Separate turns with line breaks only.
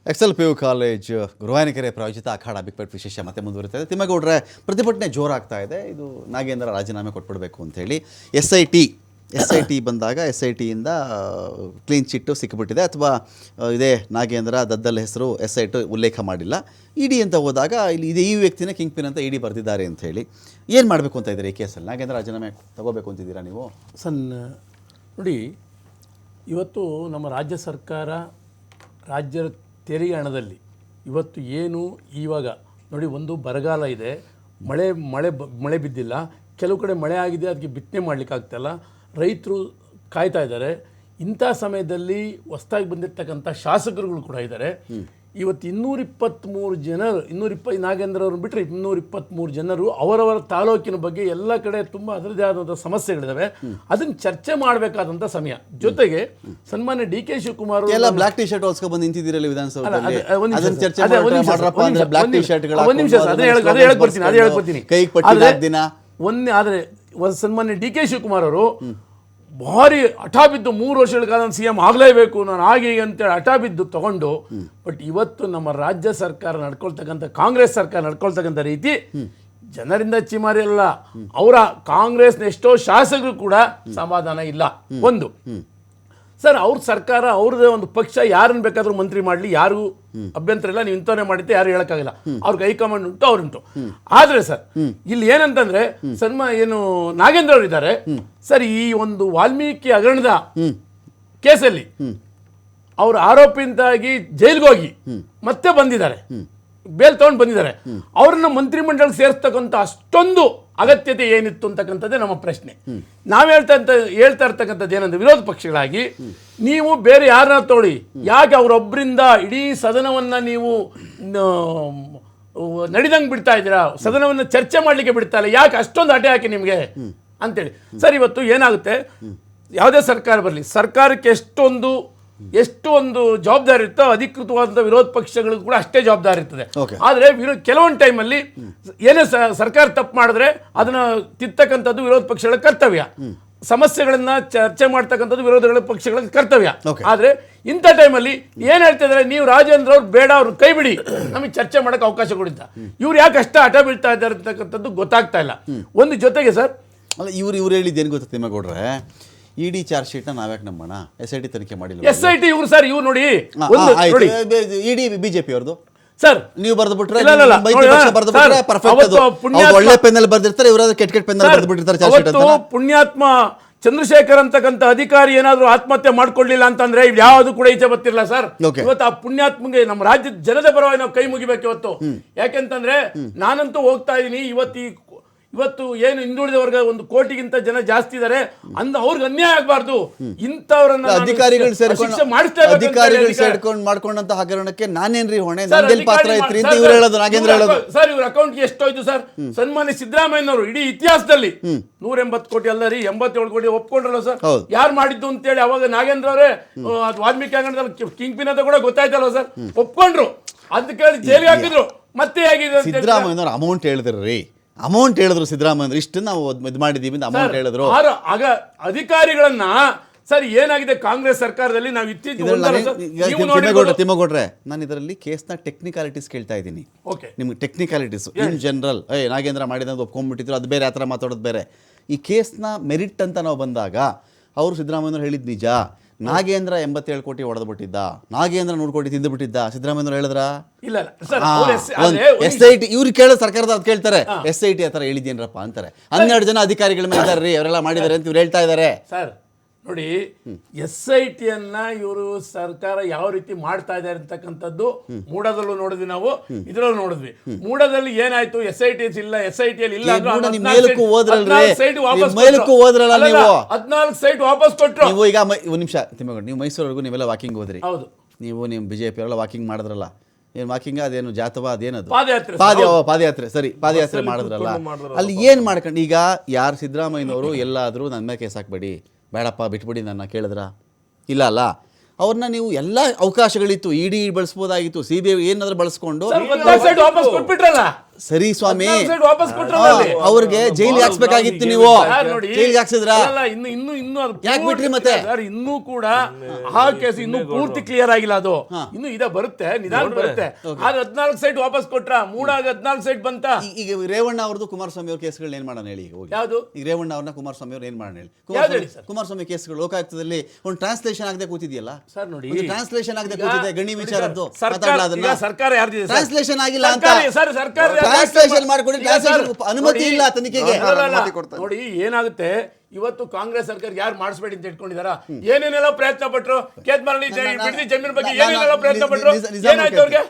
Excel P U college Guruvayanakere ಪ್ರಾಯೋಜಿತ ಅಖಾಡ big ವಿಶೇಷ ಮತ್ತೆ ಮುಂದುವರಿತಾ ಇದೆ. ತಿಮ್ಮೇಗೌಡರೆ, ಪ್ರತಿಭಟನೆ ಜೋರಾಗ್ತಾ ಇದೆ. ಇದು ನಾಗೇಂದ್ರ ರಾಜೀನಾಮೆ ಕೊಟ್ಬಿಡಬೇಕು ಅಂತೇಳಿ ಎಸ್ ಐ ಟಿ ಬಂದಾಗ ಎಸ್ ಐ ಟಿಯಿಂದ ಕ್ಲೀನ್ ಚಿಟ್ಟು ಸಿಕ್ಕಿಬಿಟ್ಟಿದೆ, ಅಥವಾ ಇದೇ ನಾಗೇಂದ್ರ ದದ್ದಲ್ ಹೆಸರು ಎಸ್ ಐ ಟಿ ಉಲ್ಲೇಖ ಮಾಡಿಲ್ಲ. ಇಡಿ ಅಂತ ಹೋದಾಗ ಇಲ್ಲಿ ಈ ವ್ಯಕ್ತಿನೇ ಕಿಂಗ್ ಪಿನ್ ಅಂತ ಇಡಿ ಬರೆದಿದ್ದಾರೆ ಅಂತ ಹೇಳಿ ಏನು ಮಾಡಬೇಕು ಅಂತ ಇದ್ದೀರಿ ಈ ಕೇಸಲ್ಲಿ? ನಾಗೇಂದ್ರ ರಾಜೀನಾಮೆ ತಗೋಬೇಕು ಅಂತಿದ್ದೀರಾ ನೀವು?
ನೋಡಿ, ಇವತ್ತು ನಮ್ಮ ರಾಜ್ಯ ಸರ್ಕಾರ ರಾಜ್ಯದ ತೆರಿಗೆ ಹಣದಲ್ಲಿ ಇವತ್ತು ಏನು ಇವಾಗ ನೋಡಿ, ಒಂದು ಬರಗಾಲ ಇದೆ, ಮಳೆ ಬಿದ್ದಿಲ್ಲ, ಕೆಲವು ಕಡೆ ಮಳೆ ಆಗಿದೆ, ಅದಕ್ಕೆ ಬಿತ್ತನೆ ಮಾಡಲಿಕ್ಕಾಗ್ತಾಯಿಲ್ಲ, ರೈತರು ಕಾಯ್ತಾ ಇದ್ದಾರೆ. ಇಂಥ ಸಮಯದಲ್ಲಿ ಹೊಸದಾಗಿ ಬಂದಿರತಕ್ಕಂಥ ಶಾಸಕರುಗಳು ಕೂಡ ಇದ್ದಾರೆ. ಇವತ್ತು 223 ಜನರು, ನಾಗೇಂದ್ರ ಅವ್ರನ್ನ ಬಿಟ್ಟರೆ 223 ಜನರು ಅವರವರ ತಾಲೂಕಿನ ಬಗ್ಗೆ ಎಲ್ಲ ಕಡೆ ತುಂಬ ಅದರದೇ ಆದಂಥ ಸಮಸ್ಯೆಗಳಿದ್ದಾವೆ. ಅದನ್ನು ಚರ್ಚೆ ಮಾಡಬೇಕಾದಂಥ ಸಮಯ. ಜೊತೆಗೆ ಸನ್ಮಾನ್ಯ ಡಿ ಕೆ ಶಿವಕುಮಾರ್
ಎಲ್ಲ ಬ್ಲಾಕ್ ಟಿ ಶರ್ಟ್ ಹೊಸ್ಕೊ ಬಂದು ನಿಂತಿದ್ದೀರಲ್ಲ ವಿಧಾನಸೌಧದಲ್ಲಿ,
ಸನ್ಮಾನ್ಯ ಡಿ ಕೆ ಶಿವಕುಮಾರ್ ಅವರು ಭಾರಿ ಹಠ ಬಿದ್ದು 3 ವರ್ಷಗಳ ಕಾಲ CM ಆಗಲೇಬೇಕು, ನಾನು ಹಾಗೆ ಅಂತೇಳಿ ಹಠ ಬಿದ್ದು ತಗೊಂಡು, ಬಟ್ ಇವತ್ತು ನಮ್ಮ ರಾಜ್ಯ ಸರ್ಕಾರ ನಡ್ಕೊಳ್ತಕ್ಕಂಥ ಕಾಂಗ್ರೆಸ್ ಸರ್ಕಾರ ನಡ್ಕೊಳ್ತಕ್ಕಂಥ ರೀತಿ ಜನರಿಂದ ಚಿಮಾರಿ ಅಲ್ಲ, ಅವರ ಕಾಂಗ್ರೆಸ್ನ ಎಷ್ಟೋ ಶಾಸಕರು ಕೂಡ ಸಮಾಧಾನ ಇಲ್ಲ. ಒಂದು ಸರ್, ಅವ್ರ ಸರ್ಕಾರ ಅವ್ರದೇ ಒಂದು ಪಕ್ಷ ಯಾರನ್ನು ಬೇಕಾದ್ರೂ ಮಂತ್ರಿ ಮಾಡಲಿ, ಯಾರಿಗೂ ಅಭ್ಯಂತರ ಇಲ್ಲ, ನೀವು ಇಂಥವನ್ನೇ ಮಾಡಿದ್ದೆ ಯಾರು ಹೇಳಕ್ಕಾಗಿಲ್ಲ, ಅವ್ರಿಗೆ ಹೈಕಮಾಂಡ್ ಉಂಟು, ಅವ್ರುಂಟು. ಆದ್ರೆ ಸರ್ ಇಲ್ಲಿ ಏನಂತಂದ್ರೆ ಏನು ನಾಗೇಂದ್ರ ಅವರು ಇದ್ದಾರೆ ಸರ್, ಈ ಒಂದು ವಾಲ್ಮೀಕಿ ಹಗರಣದ ಕೇಸಲ್ಲಿ ಅವರು ಆರೋಪಿಯಿಂದಾಗಿ ಜೈಲ್ಗೆ ಹೋಗಿ ಮತ್ತೆ ಬಂದಿದ್ದಾರೆ, ಬೇಲ್ ತಗೊಂಡು ಬಂದಿದ್ದಾರೆ. ಅವ್ರನ್ನ ಮಂತ್ರಿಮಂಡಲಕ್ಕೆ ಸೇರಿಸ್ತಕ್ಕಂಥ ಅಷ್ಟೊಂದು ಅಗತ್ಯತೆ ಏನಿತ್ತು ಅಂತಕ್ಕಂಥದ್ದೇ ನಮ್ಮ ಪ್ರಶ್ನೆ. ನಾವು ಹೇಳ್ತಾ ಇರ್ತಕ್ಕಂಥದ್ದು ಏನಂದ್ರೆ, ವಿರೋಧ ಪಕ್ಷಗಳಾಗಿ ನೀವು ಬೇರೆ ಯಾರನ್ನ ತಗೊಳ್ಳಿ, ಯಾಕೆ ಅವರೊಬ್ಬರಿಂದ ಇಡೀ ಸದನವನ್ನ ನೀವು ನಡಿದಂಗೆ ಬಿಡ್ತಾ ಇದ್ದೀರಾ, ಸದನವನ್ನ ಚರ್ಚೆ ಮಾಡಲಿಕ್ಕೆ ಬಿಡ್ತಾ ಇಲ್ಲ, ಯಾಕೆ ಅಷ್ಟೊಂದು ಹಠೆ ಹಾಕಿ ನಿಮಗೆ ಅಂತೇಳಿ. ಸರ್, ಇವತ್ತು ಏನಾಗುತ್ತೆ, ಯಾವುದೇ ಸರ್ಕಾರ ಬರಲಿ, ಸರ್ಕಾರಕ್ಕೆ ಎಷ್ಟು ಒಂದು ಜವಾಬ್ದಾರಿ ಇರುತ್ತೋ ಅಧಿಕೃತವಾದಂಥ ವಿರೋಧ ಪಕ್ಷಗಳಿಗೂ ಕೂಡ ಅಷ್ಟೇ ಜವಾಬ್ದಾರಿ ಇರ್ತದೆ. ಆದರೆ ಕೆಲವೊಂದು ಟೈಮಲ್ಲಿ ಏನೇ ಸರ್ಕಾರ ತಪ್ಪು ಮಾಡಿದ್ರೆ ಅದನ್ನ ತಿರ್ತಕ್ಕಂಥದ್ದು ವಿರೋಧ ಪಕ್ಷಗಳ ಕರ್ತವ್ಯ, ಸಮಸ್ಯೆಗಳನ್ನ ಚರ್ಚೆ ಮಾಡ್ತಕ್ಕಂಥದ್ದು ವಿರೋಧ ಪಕ್ಷಗಳ ಕರ್ತವ್ಯ. ಆದ್ರೆ ಇಂಥ ಟೈಮಲ್ಲಿ ಏನ್ ಹೇಳ್ತಾ ಇದ್ದಾರೆ, ನೀವು ರಾಜೇಂದ್ರ ಅವ್ರು ಬೇಡ, ಅವ್ರು ಕೈ ಬಿಡಿ, ನಮಗೆ ಚರ್ಚೆ ಮಾಡಕ್ಕೆ ಅವಕಾಶ ಕೊಡಿದ್ದ. ಇವ್ರು ಯಾಕೆ ಅಷ್ಟ ಹಠ ಬೀಳ್ತಾ ಇದ್ದಾರೆ ಅಂತಕ್ಕಂಥದ್ದು ಗೊತ್ತಾಗ್ತಾ ಇಲ್ಲ. ಒಂದು ಜೊತೆಗೆ ಸರ್,
ಅಲ್ಲ ಇವ್ರು ಹೇಳಿದ್ದೇನು ಗೊತ್ತಾ ತಿಮ್ಮೇಗೌಡ್ರೆ, ಇಡಿ ಚಾರ್ಜ್ ಶೀಟ್ ನಾವ್ಯಾಕೆ ನಂಬೋಣ, ಎಸ್ ಐ ಟಿ ತನಿಖೆ ಮಾಡಿಲ್ಲ.
ಎಸ್ ಐ ಟಿ ಇವ್ರು ಸರ್, ಇವ್ರು ನೋಡಿ,
ಇಡಿ ಬಿಜೆಪಿ ಅವ್ರದ್ದು
ಸರ್,
ನೀವು ಬರೆದು ಬಿಟ್ರೆ ಒಳ್ಳೆ ಪೆನ್ನಲ್ಲಿ ಬರ್ದಿರ್ತಾರೆ, ಇವರಾದ್ರೆ ಕೆಟ್ಟ ಪೆನ್ನಲ್ಲಿ ಬರೆದು ಬಿಟ್ಟಿರ್ತಾರೆ ಚಾರ್ಜ್ ಶೀಟ್ ಅಂತ.
ಪುಣ್ಯಾತ್ಮ ಚಂದ್ರಶೇಖರ್ ಅಂತಕ್ಕಂಥ ಅಧಿಕಾರಿ ಏನಾದ್ರು ಆತ್ಮಹತ್ಯೆ ಮಾಡ್ಕೊಳ್ಳಿಲ್ಲ ಅಂತಂದ್ರೆ ಯಾವುದು ಕೂಡ ಈಚೆ ಬರ್ತಿರ್ಲಿಲ್ಲ ಸರ್. ಇವತ್ತು ಆ ಪುಣ್ಯಾತ್ಮಗೆ ನಮ್ಮ ರಾಜ್ಯದ ಜನತೆ ಪರವಾಗಿ ನಾವು ಕೈ ಮುಗಿಬೇಕು ಇವತ್ತು. ಯಾಕೆಂತಂದ್ರೆ ನಾನಂತೂ ಹೋಗ್ತಾ ಇದೀನಿ, ಇವತ್ತು ಏನು ಹಿಂದುಳಿದ ವರ್ಗ 1 ಕೋಟಿಗಿಂತ ಜನ ಜಾಸ್ತಿ ಇದ್ದಾರೆ, ಅವ್ರಿಗೆ ಅನ್ಯಾಯ ಆಗಬಾರ್ದು. ಇಂಥವ್ರನ್ನ
ಅಧಿಕಾರಿಗಳು ಸೇರ್ಕೊಂಡು ಮಾಡ್ಕೊಂಡಂತ ಹಗರಣಕ್ಕೆ ನಾನೇನ್ರಿ ಹೊಣೆ, ಪಾತ್ರ ಐತ್ರಿ ಅಂತ ಇವ್ರು ಹೇಳೋದು, ನಾಗೇಂದ್ರ ಹೇಳೋದು.
ಸರ್, ಇವ್ರ ಅಕೌಂಟ್ಗೆ ಎಷ್ಟೋಯ್ತು ಸರ್? ಸನ್ಮಾನ್ಯ ಸಿದ್ದರಾಮಯ್ಯನವರು ಇಡೀ ಇತಿಹಾಸದಲ್ಲಿ 180 ಕೋಟಿ ಅಲ್ಲ ರೀ, 87 ಕೋಟಿ ಒಪ್ಕೊಂಡ್ರಲ್ಲ ಸರ್, ಯಾರು ಮಾಡಿದ್ದು ಅಂತೇಳಿ. ಅವಾಗ ನಾಗೇಂದ್ರ ಅವರೇ ವಾಲ್ಮೀಕಿ ಹಗರಣದಲ್ಲಿ ಕಿಂಗ್ ಪಿನ್ ಅಂತ ಕೂಡ ಗೊತ್ತಾಯ್ತಲ್ಲ ಸರ್, ಒಪ್ಕೊಂಡ್ರು, ಅದ್ ಕೇಳಿ ಜೈಲಿಗೆ ಹಾಕಿದ್ರು. ಮತ್ತೆ ಹೇಗಿದೆ
ಸಿದ್ದರಾಮಯ್ಯನವ್ರು ಅಮೌಂಟ್ ಹೇಳಿದ್ರು ಸಿದ್ದರಾಮಯ್ಯ ಇಷ್ಟು ನಾವು ಇದು ಮಾಡಿದೀವಿ ಅಂತ ಅಮೌಂಟ್ ಹೇಳಿದ್ರು.
ಆಗ ಅಧಿಕಾರಿಗಳನ್ನ ಸರ್ ಏನಾಗಿದೆ ಕಾಂಗ್ರೆಸ್ ಸರ್ಕಾರದಲ್ಲಿ ನಾವು
ತಿಮ್ಮಗೌಡ್ರೆ, ನಾನು ಇದರಲ್ಲಿ ಕೇಸ್ನ ಟೆಕ್ನಿಕಾಲಿಟೀಸ್ ಕೇಳ್ತಾ ಇದ್ದೀನಿ. ನಿಮ್ಗೆ ಟೆಕ್ನಿಕಾಲಿಟೀಸ್ ಇನ್ ಜನರಲ್ ನಾಗೇಂದ್ರ ಮಾಡಿದಂತ ಒಪ್ಕೊಂಡ್ಬಿಟ್ಟಿದ್ರು, ಅದು ಬೇರೆ, ಆ ಥರ ಮಾತಾಡೋದು ಬೇರೆ. ಈ ಕೇಸ್ನ ಮೆರಿಟ್ ಅಂತ ನಾವು ಬಂದಾಗ ಅವರು ಸಿದ್ದರಾಮಯ್ಯನವ್ರು ಹೇಳಿದ್ ನಿಜ, ನಾಗೇಂದ್ರ 87 ಕೋಟಿ ಹೊಡೆದ್ಬಿಟ್ಟಿದ್ದ, ನಾಗೇಂದ್ರ 100 ಕೋಟಿ ತಿಂದುಬಿಟ್ಟಿದ್ದ, ಸಿದ್ದರಾಮಯ್ಯನವ್ರು ಹೇಳಿದ್ರ?
ಇಲ್ಲ.
ಎಸ್ ಐ ಟಿ ಇವ್ರು ಕೇಳೋ ಸರ್ಕಾರದ ಅದು ಕೇಳ್ತಾರೆ, ಎಸ್ ಐ ಟಿ ಆ ಥರ ಹೇಳಿದ್ದೇನ್ರಪ್ಪ ಅಂತಾರೆ. 12 ಜನ ಅಧಿಕಾರಿಗಳ ಮೇಲೆ ಇದ್ದಾರೆ ರೀ, ಅವರೆಲ್ಲ ಮಾಡಿದ್ದಾರೆ ಅಂತ ಇವ್ರು ಹೇಳ್ತಾ ಇದ್ದಾರೆ.
ಸರ್ ನೋಡಿ, ಎಸ್ ಐ ಟಿಯನ್ನ ಇವರು ಸರ್ಕಾರ ಯಾವ ರೀತಿ ಮಾಡ್ತಾ ಇದ್ದಾರೆ ಅಂತಕ್ಕಂಥದ್ದು ಮೂಡದಲ್ಲೂ ನೋಡಿದ್ವಿ, ನಾವು ಇದ್ರಲ್ಲೂ ನೋಡಿದ್ವಿ. ಮೂಡದಲ್ಲಿ ಏನಾಯ್ತು, ಎಸ್ ಐ ಟಿ ಇಲ್ಲ, ಎಸ್ ಐ ಟಿ ಅಲ್ಲಿ ಇಲ್ಲ, 14 ಸೈಟ್ ವಾಪಸ್ ಕೊಟ್ಟರು.
ನೀವು ಈಗ ಒಂದು ನಿಮಿಷ ತಿಮ್ಮಗೌಡ, ನೀವು ಮೈಸೂರಿಗೂ ನೀವೆಲ್ಲ ವಾಕಿಂಗ್ ಹೋದ್ರಿ,
ಹೌದು,
ನೀವು ನಿಮ್ಮ ಬಿಜೆಪಿ ಅವರೆಲ್ಲ ವಾಕಿಂಗ್ ಮಾಡಿದ್ರಲ್ಲ, ಏನು ವಾಕಿಂಗ್ ಅದೇನು ಜಾಥವಾ ಅದೇನದು
ಪಾದಯಾತ್ರೆ,
ಸರಿ, ಪಾದಯಾತ್ರೆ ಮಾಡಿದ್ರಲ್ಲ, ಅಲ್ಲಿ ಏನು ಮಾಡ್ಕೊಂಡು ಈಗ ಯಾರು ಸಿದ್ದರಾಮಯ್ಯನವರು ಎಲ್ಲಾದರೂ ನನ್ನ ಮೇಲೆ ಕೇಸ್ ಹಾಕ್ಬೇಡಿ, ಬೇಡಪ್ಪ ಬಿಟ್ಬಿಡಿ ನನ್ನ ಕೇಳಿದ್ರ? ಇಲ್ಲ ಅಲ್ಲ, ಅವ್ರನ್ನ ನೀವು ಎಲ್ಲ ಅವಕಾಶಗಳಿತ್ತು, ಇಡಿ ಬಳಸ್ಬೋದಾಗಿತ್ತು, CBI ಏನಾದ್ರು ಬಳಸ್ಕೊಂಡು
ವಾಪಸ್ ಕೊಟ್ಬಿಟ್ರಲ್ಲ
ಸರಿ ಸ್ವಾಮಿ,
14 ಸೈಟ್ ವಾಪಸ್ ಕೊಟ್ರಲ್ಲ ಅಲ್ಲಿ.
ಅವ್ರಿಗೆ ಜೈಲಿಗೆ ಹಾಕ್ಸ್ಬೇಕಾಗಿತ್ತು ನೀವು.
ಸರ್ ನೋಡಿ,
ಜೈಲಿಗೆ ಹಾಕ್ಸಿದ್ರ?
ಅಲ್ಲ, ಇನ್ನು ಅದು
ಯಾಕ್ ಬಿಟ್ರಿ ಮತ್ತೆ?
ಸರ್, ಇನ್ನೂ ಕೂಡ ಆ ಕೇಸ್ ಇನ್ನೂ ಪೂರ್ತಿ ಕ್ಲಿಯರ್ ಆಗಿಲ್ಲ. ಅದು ಇನ್ನು ಇದೆ, ಬರುತ್ತೆ, ನಿಧಾನ ಬರುತ್ತೆ. ಆದ್ರೆ 14 ಸೈಟ್ ವಾಪಸ್ ಕೊಟ್ರ, ಮೂಡಾಗ 14 ಸೈಟ್ ಬಂತ.
ಈಗ ರೇವಣ್ಣ ಅವ್ರದ್ದು ಕುಮಾರಸ್ವಾಮಿ ಅವ್ರ ಕೇಸ್ಗಳನ್ನ ಏನ್ ಮಾಡೋಣ ಹೇಳಿ? ಹೋಗಿ
ಯಾವುದು?
ಈಗ ರೇವಣ್ಣ ಅವ್ರನ್ನ ಕುಮಾರಸ್ವಾಮಿ ಅವ್ರು ಏನ್ ಮಾಡೋಣ ಹೇಳಿ?
ಯಾವ್ದು ಹೇಳಿ ಸರ್?
ಕುಮಾರಸ್ವಾಮಿ ಕೇಸ್ಗಳು ಲೋಕಾಯುಕ್ತದಲ್ಲಿ ಒಂದು ಟ್ರಾನ್ಸ್ಲೇಷನ್ ಆಗದೆ ಕೂತಿದೆಯಲ್ಲ
ಸರ್ ನೋಡಿ,
ಟ್ರಾನ್ಸ್ಲೇಷನ್ ಆಗದೆ ಕೂತಿದೆ ಗಣಿ ವಿಚಾರದ್ದು.
ಸರ್ಕಾರ ಯಾರ್ದಿದೆ?
ಟ್ರಾನ್ಸ್ಲೇಷನ್ ಆಗಿಲ್ಲ ಅಂತ
ಸರ್ಕಾರ
ಟ್ರಾನ್ಸ್ಲೇಷನ್ ಮಾಡ್ಕೊಂಡು ಟ್ರಾನ್ಸ್ಲೇಷನ್ ಅನುಮತಿ ಇಲ್ಲ ತನಿಖೆಗೆ.
ನೋಡಿ ಏನಾಗುತ್ತೆ, ಇವತ್ತು ಕಾಂಗ್ರೆಸ್ ಸರ್ಕಾರ ಯಾರು ಮಾಡಿಸ್ಬೇಡಿ ಅಂತ ಇಟ್ಕೊಂಡಿದಾರ, ಏನೇನೆಲ್ಲ ಪ್ರಯತ್ನ ಪಟ್ರು, ಕೇದ್ಮರಳಿ ಬಿಡದಿ ಜಮೀನ್ ಬಗ್ಗೆ ಏನೇನೆಲ್ಲ ಪ್ರಯತ್ನ ಪಟ್ರು, ಏನಾಯ್ತು ಅವ್ರಿಗೆ?